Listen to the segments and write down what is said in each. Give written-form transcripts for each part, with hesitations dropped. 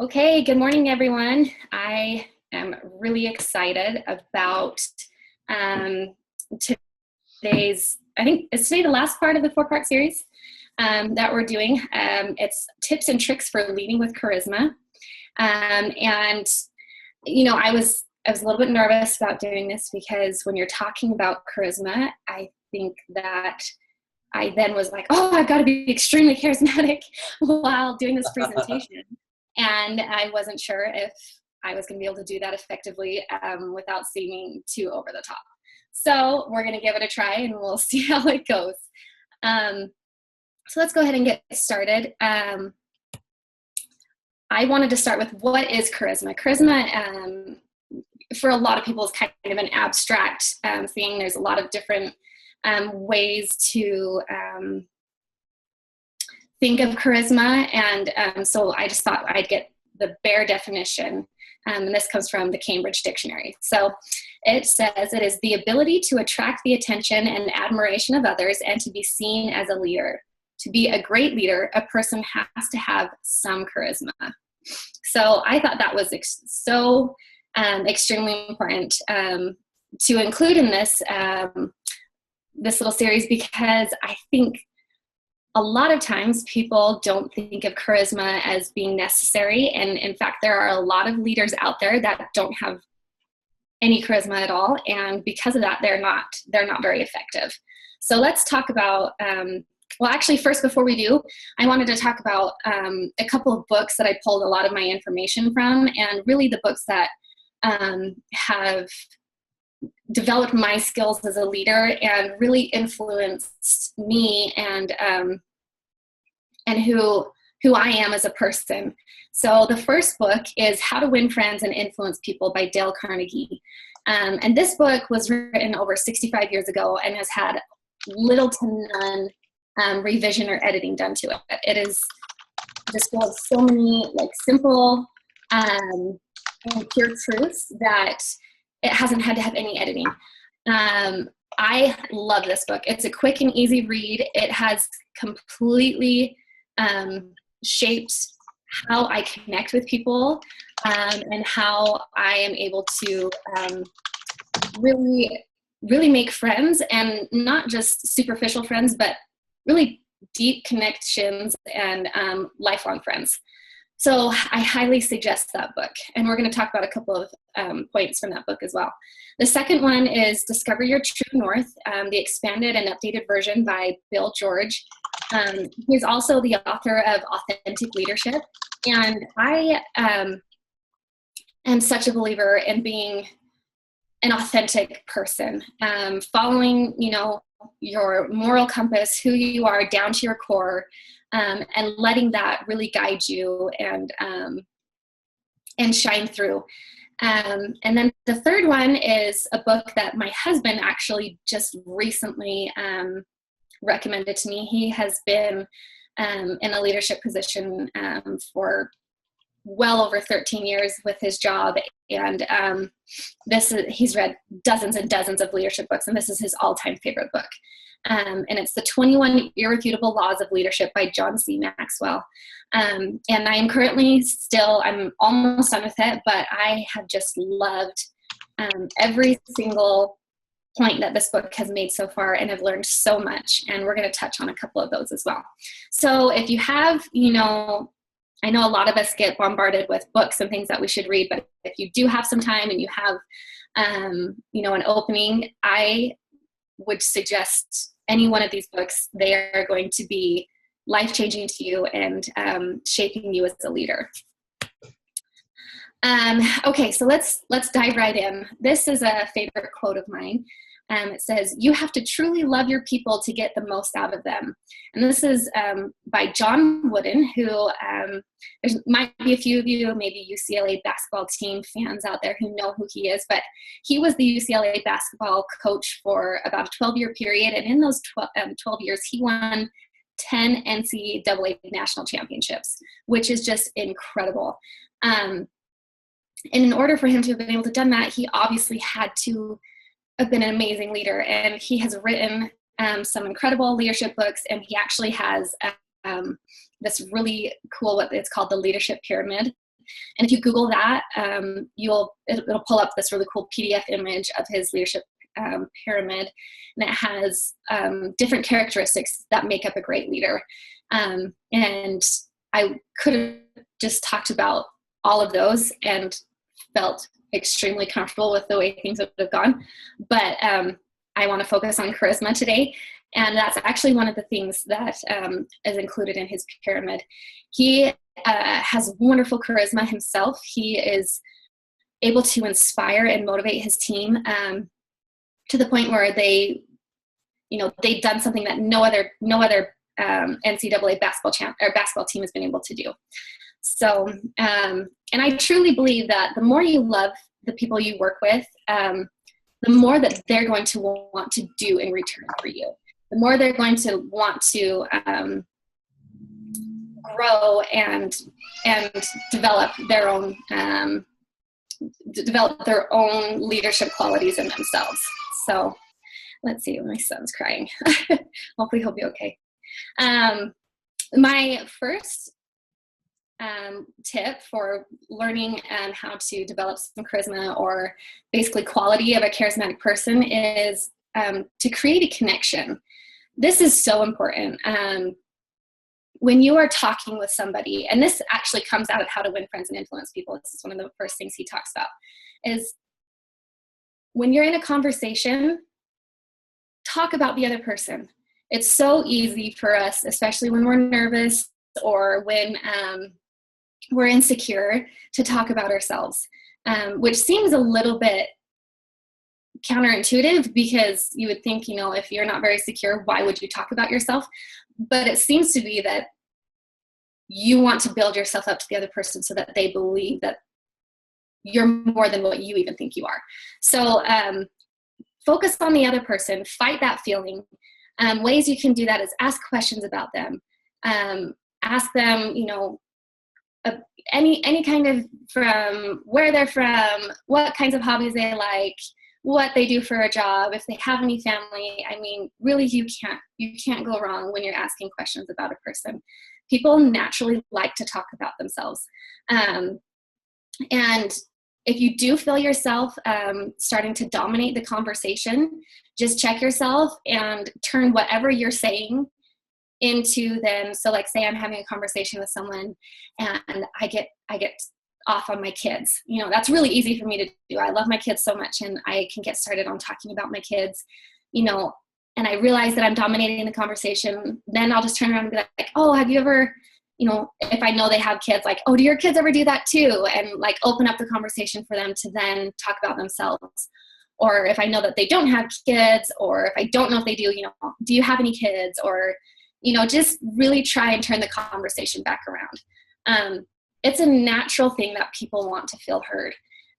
Okay, good morning, everyone. I am really excited about um, today's, I think, is today the last part of the four-part series that we're doing. It's tips and tricks for leading with charisma. And, you know, I was a little bit nervous about doing this because when you're talking about charisma, I think that I then was like, oh, I've got to be extremely charismatic while doing this presentation. And I wasn't sure if I was going to be able to do that effectively without seeming too over the top. So we're going to give it a try and we'll see how it goes. So let's go ahead and get started. I wanted to start with what is charisma. Charisma, for a lot of people, is kind of an abstract thing. There's a lot of different ways to think of charisma, and so I just thought I'd get the bare definition, and this comes from the Cambridge Dictionary. So it says it is the ability to attract the attention and admiration of others and to be seen as a leader. To be a great leader, a person has to have some charisma. So I thought that was extremely important to include in this this little series, because I think a lot of times people don't think of charisma as being necessary. And in fact, there are a lot of leaders out there that don't have any charisma at all. And because of that, they're not very effective. So let's talk about, well, actually, first, before we do, I wanted to talk about a couple of books that I pulled a lot of my information from, and really the books that have developed my skills as a leader and really influenced me and who I am as a person. So the first book is How to Win Friends and Influence People by Dale Carnegie. And this book was written over 65 years ago and has had little to none revision or editing done to it. It is just full of so many simple and pure truths that it hasn't had to have any editing. I love this book. It's a quick and easy read. It has completely shaped how I connect with people and how I am able to really make friends, and not just superficial friends, but really deep connections and lifelong friends. So I highly suggest that book, and we're going to talk about a couple of points from that book as well. The second one is Discover Your True North, the expanded and updated version by Bill George. He's also the author of Authentic Leadership, and I am such a believer in being an authentic person, following, your moral compass, who you are down to your core, and letting that really guide you and shine through. And then the third one is a book that my husband actually just recently recommended to me. He has been in a leadership position for well over 13 years with his job, and he's read dozens and dozens of leadership books, and this is his all-time favorite book. And it's The 21 Irrefutable Laws of Leadership by John C. Maxwell. And I am currently I'm almost done with it, but I have just loved every single point that this book has made so far, and I've learned so much, and we're going to touch on a couple of those as well. So if you have, I know a lot of us get bombarded with books and things that we should read, but if you do have some time and you have, an opening, I would suggest any one of these books. They are going to be life-changing to you and shaping you as a leader. Okay, so let's dive right in. This is a favorite quote of mine. It says, "You have to truly love your people to get the most out of them." And this is by John Wooden, who there might be a few of you, maybe UCLA basketball team fans out there who know who he is, but he was the UCLA basketball coach for about a 12-year period. And in those 12 years, he won 10 NCAA national championships, which is just incredible. And in order for him to have been able to done that, he obviously had to have been an amazing leader. And he has written some incredible leadership books, and he actually has this really cool, what it's called, the Leadership Pyramid, And if you Google that, it'll pull up this really cool PDF image of his leadership pyramid, and it has different characteristics that make up a great leader. And I could have just talked about all of those and felt extremely comfortable with the way things would have gone. But I want to focus on charisma today. And that's actually one of the things that is included in his pyramid. He has wonderful charisma himself. He is able to inspire and motivate his team to the point where they've done something that no other NCAA basketball team has been able to do. So, and I truly believe that the more you love the people you work with, the more that they're going to want to do in return for you. The more they're going to want to grow and develop their own leadership qualities in themselves. So let's see, my son's crying. Hopefully he'll be okay. My first tip for learning how to develop some charisma, or basically quality of a charismatic person, is to create a connection. This is so important. When you are talking with somebody, and this actually comes out of How to Win Friends and Influence People, this is one of the first things he talks about, is when you're in a conversation, talk about the other person. It's so easy for us, especially when we're nervous or when we're insecure, to talk about ourselves, which seems a little bit counterintuitive, because you would think, if you're not very secure, why would you talk about yourself? But it seems to be that you want to build yourself up to the other person so that they believe that you're more than what you even think you are. So focus on the other person, fight that feeling. Ways you can do that is ask questions about them. Ask them, any kind of, from where they're from, what kinds of hobbies they like, what they do for a job, if they have any family. I mean, really, you can't go wrong when you're asking questions about a person. People naturally like to talk about themselves. And if you do feel yourself starting to dominate the conversation, just check yourself and turn whatever you're saying into them. So like, say I'm having a conversation with someone and I get off on my kids. That's really easy for me to do. I love my kids so much, and I can get started on talking about my kids, and I realize that I'm dominating the conversation. Then I'll just turn around and be like, oh, have you ever, if I know they have kids, like, oh, do your kids ever do that too? And like open up the conversation for them to then talk about themselves. Or if I know that they don't have kids, or if I don't know if they do, do you have any kids? Or, just really try and turn the conversation back around. It's a natural thing that people want to feel heard.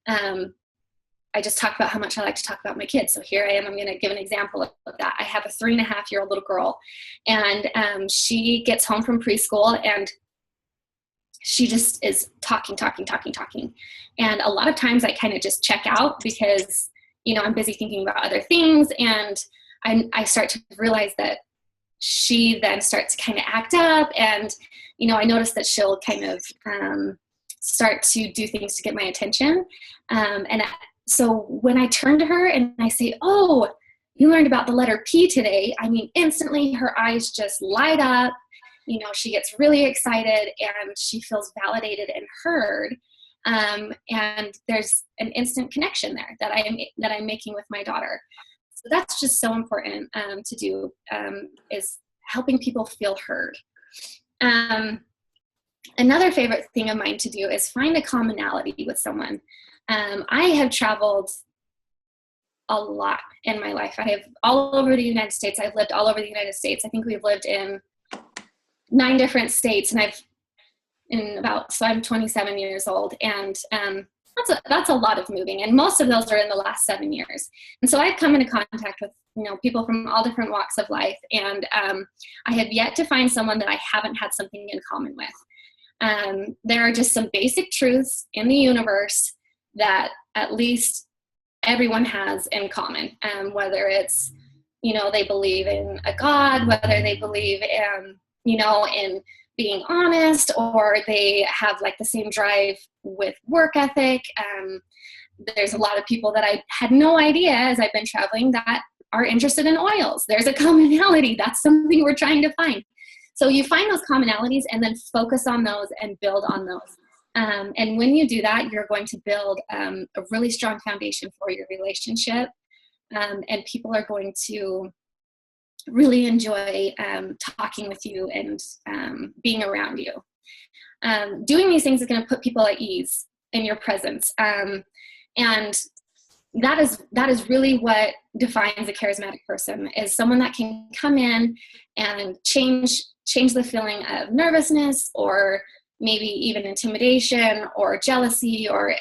I just talked about how much I like to talk about my kids. So here I am, I'm going to give an example of that. I have a 3.5-year-old little girl, and she gets home from preschool, and she just is talking. And a lot of times I kind of just check out because, I'm busy thinking about other things, and I start to realize that she then starts to kind of act up, and I notice that she'll kind of start to do things to get my attention. So when I turn to her and I say, oh, you learned about the letter P today, I mean, instantly her eyes just light up. She gets really excited, and she feels validated and heard. And there's an instant connection there that I'm making with my daughter. So that's just so important to do, is helping people feel heard. Another favorite thing of mine to do is find a commonality with someone. I have traveled a lot in my life. I have all over the United States. I've lived all over the United States. I think we've lived in 9 different states, and so I'm 27 years old, and that's a lot of moving, and most of those are in the last 7 years. And so I've come into contact with people from all different walks of life, and I have yet to find someone that I haven't had something in common with. There are just some basic truths in the universe that at least everyone has in common, whether it's they believe in a God, whether they believe in being honest, or they have like the same drive with work ethic. There's a lot of people that I had no idea as I've been traveling that are interested in oils. There's a commonality. That's something we're trying to find. So you find those commonalities and then focus on those and build on those. And when you do that, you're going to build a really strong foundation for your relationship. And people are going to really enjoy talking with you and being around you. Doing these things is going to put people at ease in your presence. And that is really what defines a charismatic person, is someone that can come in and change the feeling of nervousness, or maybe even intimidation or jealousy or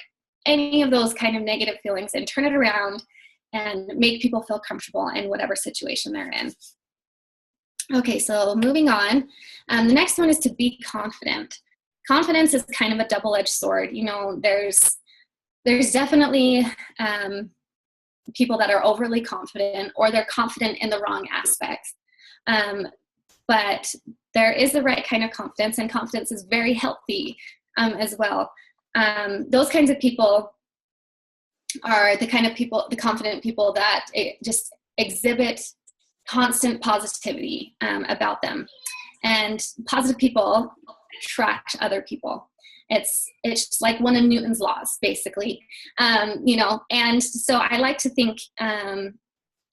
any of those kind of negative feelings, and turn it around and make people feel comfortable in whatever situation they're in. Okay, so moving on. The next one is to be confident. Confidence is kind of a double-edged sword. You know, there's definitely people that are overly confident, or they're confident in the wrong aspects. But there is the right kind of confidence, and confidence is very healthy as well. Those kinds of people are the kind of people, the confident people that just exhibit constant positivity about them. And positive people attract other people. It's just like one of Newton's laws, basically. You know, and so I like to think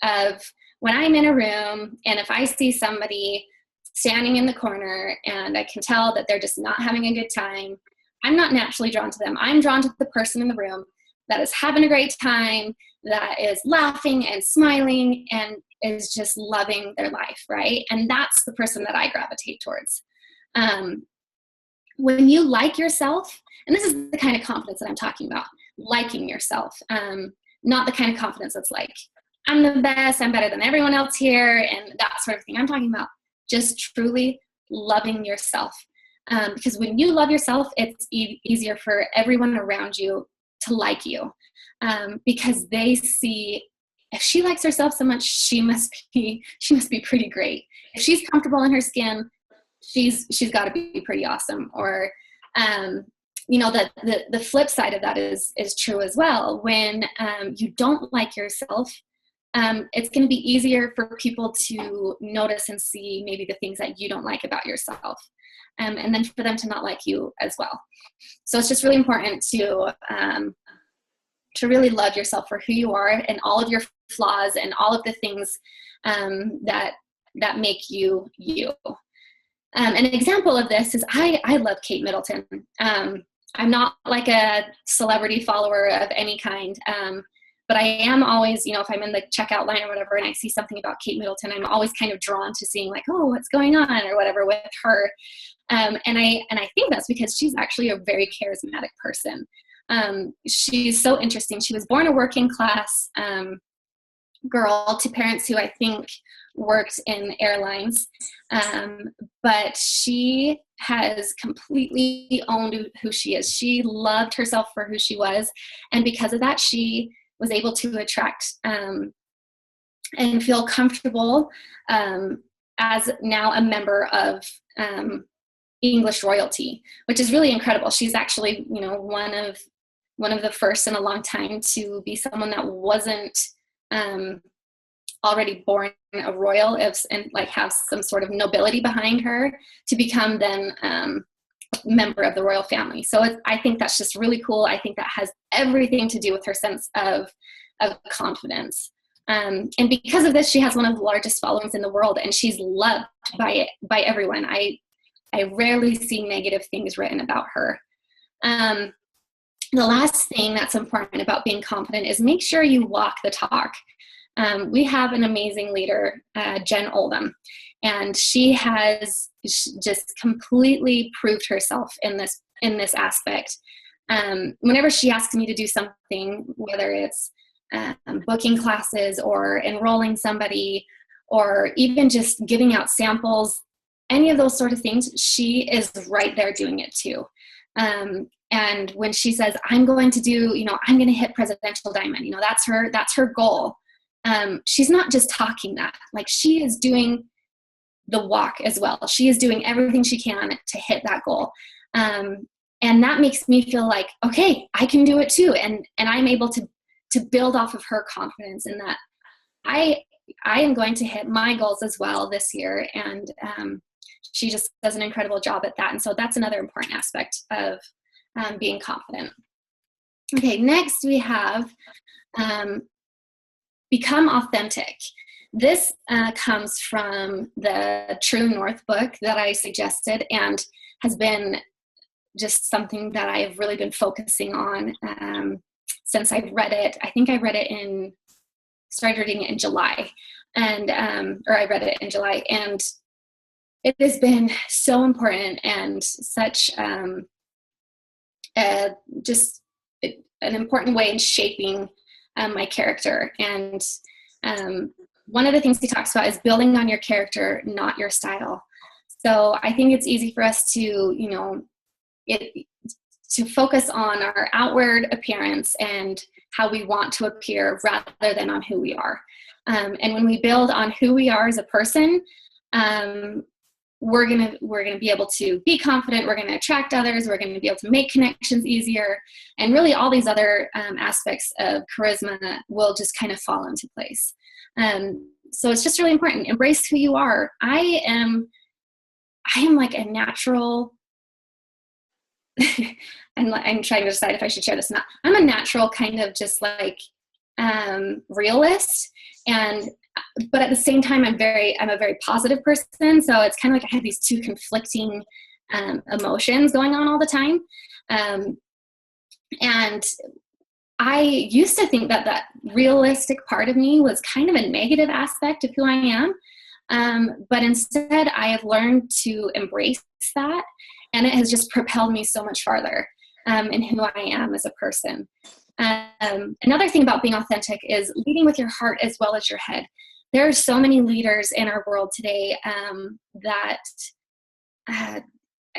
of when I'm in a room, and if I see somebody standing in the corner and I can tell that they're just not having a good time, I'm not naturally drawn to them. I'm drawn to the person in the room that is having a great time, that is laughing and smiling and is just loving their life, right? And that's the person that I gravitate towards. When you like yourself, and this is the kind of confidence that I'm talking about, liking yourself, not the kind of confidence that's like, I'm the best, I'm better than everyone else here, and that sort of thing. I'm talking about just truly loving yourself. Because when you love yourself, it's easier for everyone around you to like you. Because they see, if she likes herself so much, she must be pretty great. If she's comfortable in her skin, she's got to be pretty awesome. Or you know, the flip side of that is true as well. When you don't like yourself, it's going to be easier for people to notice and see maybe the things that you don't like about yourself, and then for them to not like you as well. So it's just really important to really love yourself for who you are, and all of your flaws and all of the things that make you you. An example of this is I love Kate Middleton. I'm not like a celebrity follower of any kind, but I am always, you know, if I'm in the checkout line or whatever and I see something about Kate Middleton, I'm always kind of drawn to seeing like, oh, what's going on or whatever with her. And I think that's because she's actually a very charismatic person. She's so interesting. She was born a working class girl to parents who I think worked in airlines. But she has completely owned who she is. She loved herself for who she was. And because of that, she was able to attract and feel comfortable as now a member of English royalty, which is really incredible. She's actually, you know, one of the first in a long time to be someone that wasn't already born a royal and like have some sort of nobility behind her to become then member of the royal family. So I think that's just really cool. I think that has everything to do with her sense of confidence. And because of this, she has one of the largest followings in the world, and she's loved by everyone. I rarely see negative things written about her. The last thing that's important about being confident is make sure you walk the talk. We have an amazing leader, Jenn Oldham, and she has just completely proved herself in this aspect. Whenever she asks me to do something, whether it's booking classes or enrolling somebody or even just giving out samples, any of those sort of things, she is right there doing it too. And when she says, I'm going to do, you know, I'm going to hit presidential diamond, you know, that's her goal. She's not just talking that, like she is doing the walk as well. She is doing everything she can to hit that goal. And that makes me feel like, okay, I can do it too. And I'm able to build off of her confidence in that I am going to hit my goals as well this year. And she just does an incredible job at that. And so that's another important aspect of being confident. Okay, next we have become authentic. This comes from the True North book that I suggested, and has been just something that I've really been focusing on since I've read it. I think I read it started reading it in July, and or I read it in July, and it has been so important and such just an important way in shaping my character. And one of the things he talks about is building on your character, not your style. So I think it's easy for us to, to focus on our outward appearance and how we want to appear rather than on who we are. And when we build on who we are as a person, we're gonna be able to be confident. We're gonna attract others. We're gonna be able to make connections easier, and really all these other aspects of charisma will just kind of fall into place. So it's just really important. Embrace who you are. I am like a natural. And I'm trying to decide if I should share this or not. I'm a natural kind of just like realist, but at the same time, I'm a very positive person. So it's kind of like I have these two conflicting emotions going on all the time. And I used to think that realistic part of me was kind of a negative aspect of who I am. But instead, I have learned to embrace that. And it has just propelled me so much farther in who I am as a person. Another thing about being authentic is leading with your heart as well as your head. There are so many leaders in our world today that,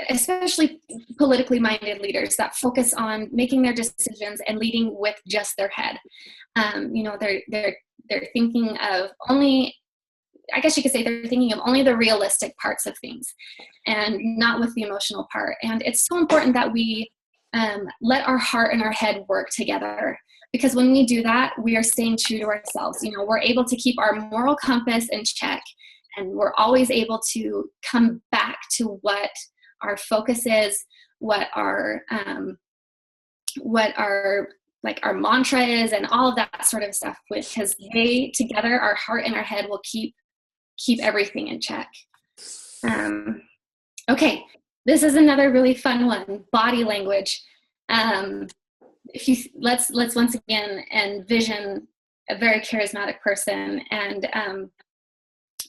especially politically minded leaders, that focus on making their decisions and leading with just their head. They're thinking of only, I guess you could say they're thinking of only the realistic parts of things and not with the emotional part. And it's so important that we let our heart and our head work together, because when we do that, we are staying true to ourselves. We're able to keep our moral compass in check, and we're always able to come back to what our focus is, what our our mantra is, and all of that sort of stuff, because they together, our heart and our head will keep everything in check. Okay, this is another really fun one, body language. Let's once again envision a very charismatic person, and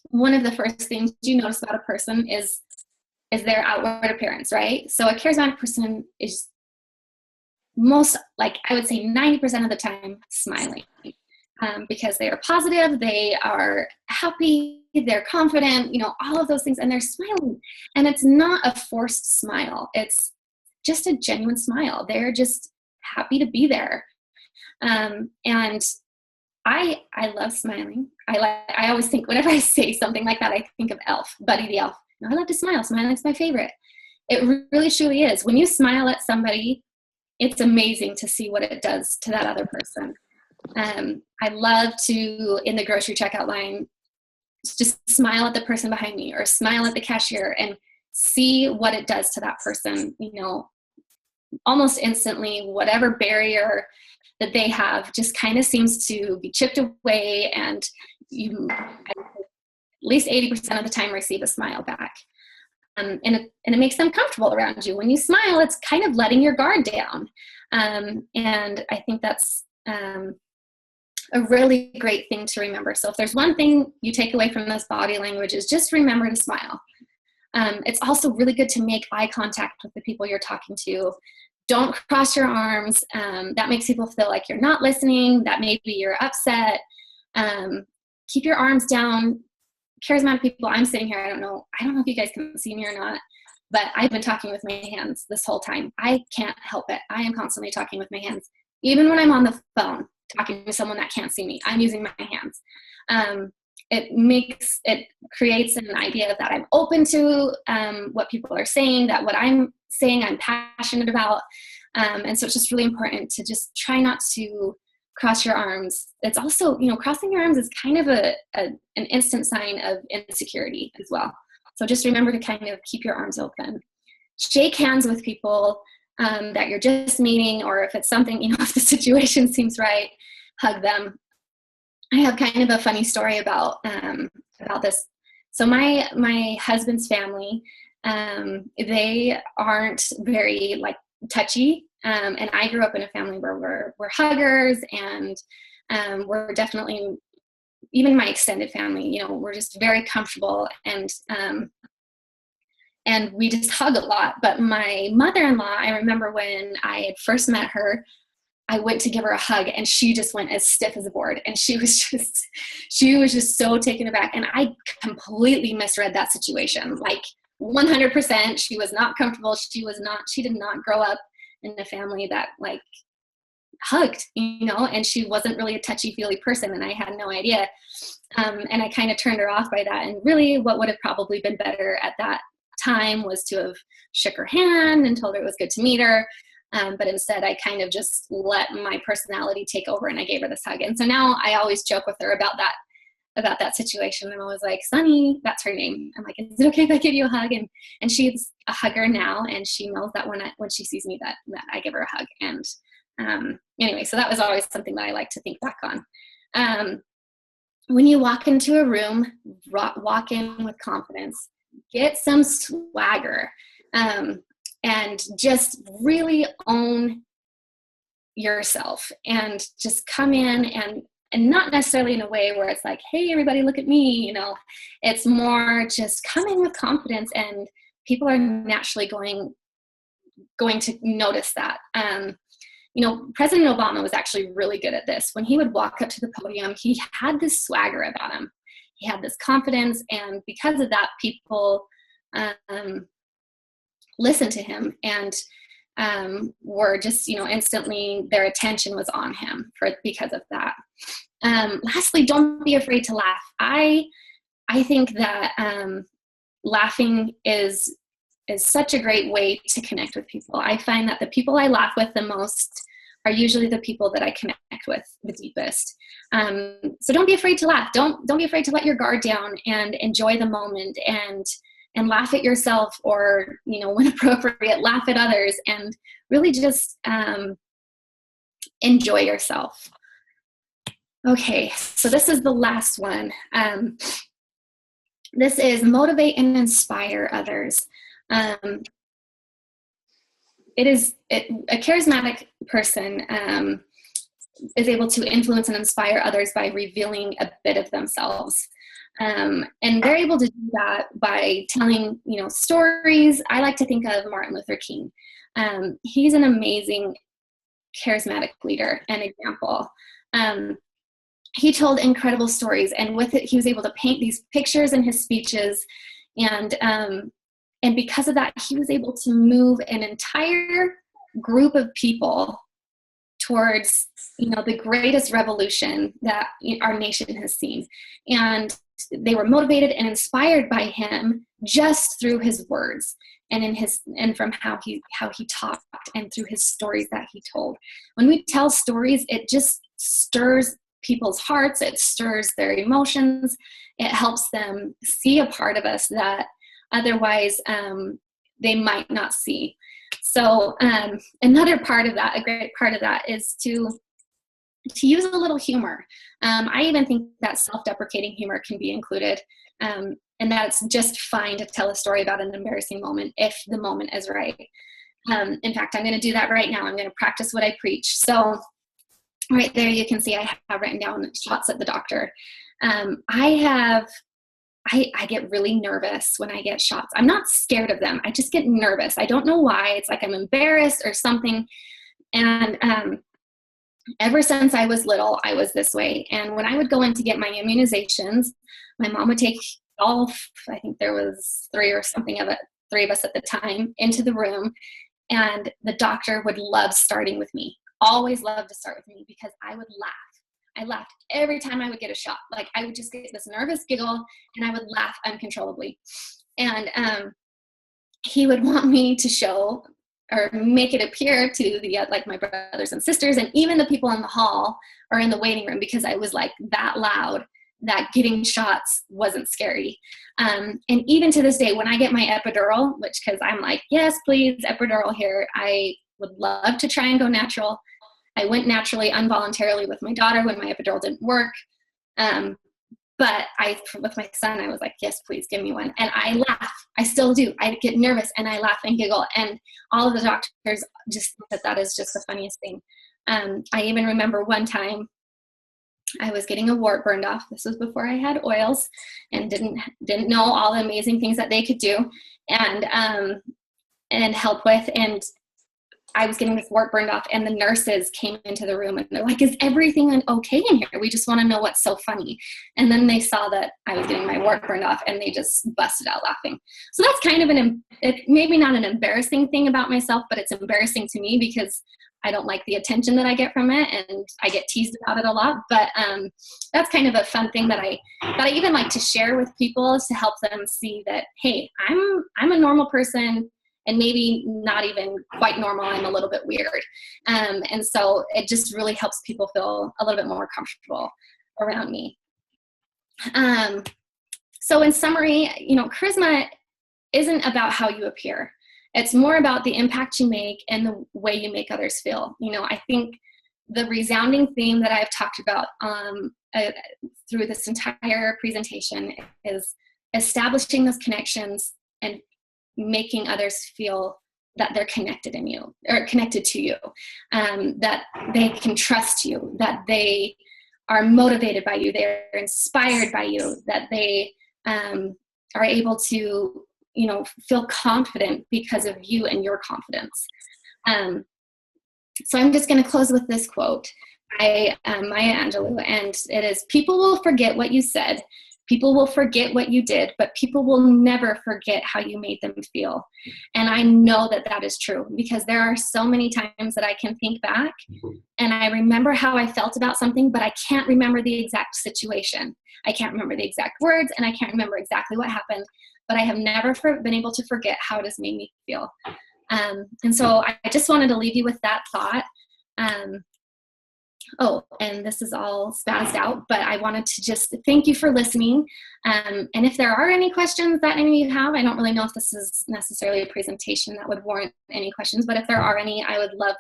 one of the first things you notice about a person is their outward appearance, right? So a charismatic person is most, like I would say 90% of the time, smiling. Because they are positive, they are happy, they're confident, all of those things, and they're smiling. And it's not a forced smile. It's just a genuine smile. They're just happy to be there. And I love smiling. I always think, whenever I say something like that, I think of Elf, Buddy the Elf. I love to smile. Smiling's my favorite. It really truly is. When you smile at somebody, it's amazing to see what it does to that other person. I love to, in the grocery checkout line, just smile at the person behind me or smile at the cashier and see what it does to that person. Almost instantly, whatever barrier that they have just kind of seems to be chipped away, and you at least 80% of the time receive a smile back. And it makes them comfortable around you. When you smile, it's kind of letting your guard down. And I think that's a really great thing to remember. So if there's one thing you take away from this body language, is just remember to smile. It's also really good to make eye contact with the people you're talking to. Don't cross your arms. That makes people feel like you're not listening, that maybe you're upset. Keep your arms down. Charismatic people, I'm sitting here, I don't know if you guys can see me or not, but I've been talking with my hands this whole time. I can't help it. I am constantly talking with my hands. Even when I'm on the phone talking to someone that can't see me, I'm using my hands. it creates an idea that I'm open to what people are saying, that what I'm saying I'm passionate about. And so it's just really important to just try not to cross your arms. It's also, crossing your arms is kind of an instant sign of insecurity as well. So just remember to kind of keep your arms open. Shake hands with people that you're just meeting, or if it's something, if the situation seems right, hug them. I have kind of a funny story about this. So my husband's family, they aren't very like touchy, and I grew up in a family where we're huggers, and we're definitely, even my extended family, we're just very comfortable, and we just hug a lot. But my mother-in-law, I remember when I had first met her, I went to give her a hug, and she just went as stiff as a board. And she was just so taken aback. And I completely misread that situation. Like 100%, she was not comfortable. She did not grow up in a family that like hugged, and she wasn't really a touchy-feely person, and I had no idea. And I kind of turned her off by that. And really what would have probably been better at that time was to have shook her hand and told her it was good to meet her. But instead I kind of just let my personality take over, and I gave her this hug. And so now I always joke with her about that situation. I'm always like, Sunny, that's her name. I'm like, is it okay if I give you a hug? And she's a hugger now, and she knows that when she sees me that I give her a hug. And anyway, so that was always something that I like to think back on. When you walk into a room, walk in with confidence, get some swagger, and just really own yourself, and just come in and not necessarily in a way where it's like, hey, everybody, look at me. It's more just come in with confidence, and people are naturally going to notice that. President Obama was actually really good at this. When he would walk up to the podium, he had this swagger about him. He had this confidence, and because of that, people listened to him, and were just, instantly their attention was on him because of that. Lastly, don't be afraid to laugh. I think that laughing is such a great way to connect with people. I find that the people I laugh with the most are usually the people that I connect with the deepest. So don't be afraid to laugh. Don't be afraid to let your guard down and enjoy the moment, and laugh at yourself, or, when appropriate, laugh at others, and really just enjoy yourself. Okay, so this is the last one. This is motivate and inspire others. A charismatic person is able to influence and inspire others by revealing a bit of themselves. And they're able to do that by telling, stories. I like to think of Martin Luther King. He's an amazing charismatic leader and example. He told incredible stories, and with it, he was able to paint these pictures in his speeches. And because of that, he was able to move an entire group of people towards, the greatest revolution that our nation has seen. And they were motivated and inspired by him just through his words, and from how he talked, and through his stories that he told. When we tell stories, it just stirs people's hearts. It stirs their emotions. It helps them see a part of us that otherwise they might not see. So another part of that, a great part of that, is to use a little humor. I even think that self-deprecating humor can be included, and that's just fine to tell a story about an embarrassing moment if the moment is right. In fact, I'm going to do that right now. I'm going to practice what I preach. So right there, you can see I have written down shots at the doctor. I get really nervous when I get shots. I'm not scared of them. I just get nervous. I don't know why. It's like I'm embarrassed or something. And ever since I was little, I was this way. And when I would go in to get my immunizations, my mom would take I think there was three of us at the time, into the room. And the doctor would love starting with me, always loved to start with me, because I would laugh. I laughed every time I would get a shot. Like I would just get this nervous giggle and I would laugh uncontrollably. And he would want me to show or make it appear to the like my brothers and sisters and even the people in the hall or in the waiting room, because I was like that loud, that getting shots wasn't scary. And even to this day, when I get my epidural, which, because I'm like, yes, please, epidural here, I would love to try and go natural. I went naturally, involuntarily with my daughter when my epidural didn't work. But with my son, I was like, yes, please give me one. And I laugh. I still do. I get nervous and I laugh and giggle. And all of the doctors just think that is just the funniest thing. I even remember one time I was getting a wart burned off. This was before I had oils and didn't know all the amazing things that they could do and help with. And I was getting this wart burned off, and the nurses came into the room and they're like, is everything okay in here? We just want to know what's so funny. And then they saw that I was getting my wart burned off and they just busted out laughing. So that's kind of maybe not an embarrassing thing about myself, but it's embarrassing to me because I don't like the attention that I get from it, and I get teased about it a lot. But that's kind of a fun thing that I even like to share with people, to help them see that, hey, I'm a normal person, and maybe not even quite normal. I'm a little bit weird. And so it just really helps people feel a little bit more comfortable around me. So in summary, charisma isn't about how you appear. It's more about the impact you make and the way you make others feel. I think the resounding theme that I've talked about through this entire presentation is establishing those connections and making others feel that they're connected to you, that they can trust you, that they are motivated by you, they're inspired by you, that they are able to feel confident because of you and your confidence. So I'm just going to close with this quote by Maya Angelou, and it is, people will forget what you said, people will forget what you did, but people will never forget how you made them feel. And I know that that is true, because there are so many times that I can think back and I remember how I felt about something, but I can't remember the exact situation. I can't remember the exact words, and I can't remember exactly what happened, but I have never been able to forget how it has made me feel. And so I just wanted to leave you with that thought. And this is all spazzed out, but I wanted to just thank you for listening. And if there are any questions that any of you have, I don't really know if this is necessarily a presentation that would warrant any questions, but if there are any, I would love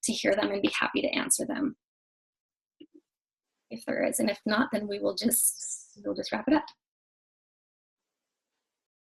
to hear them and be happy to answer them if there is. And if not, then we'll just wrap it up.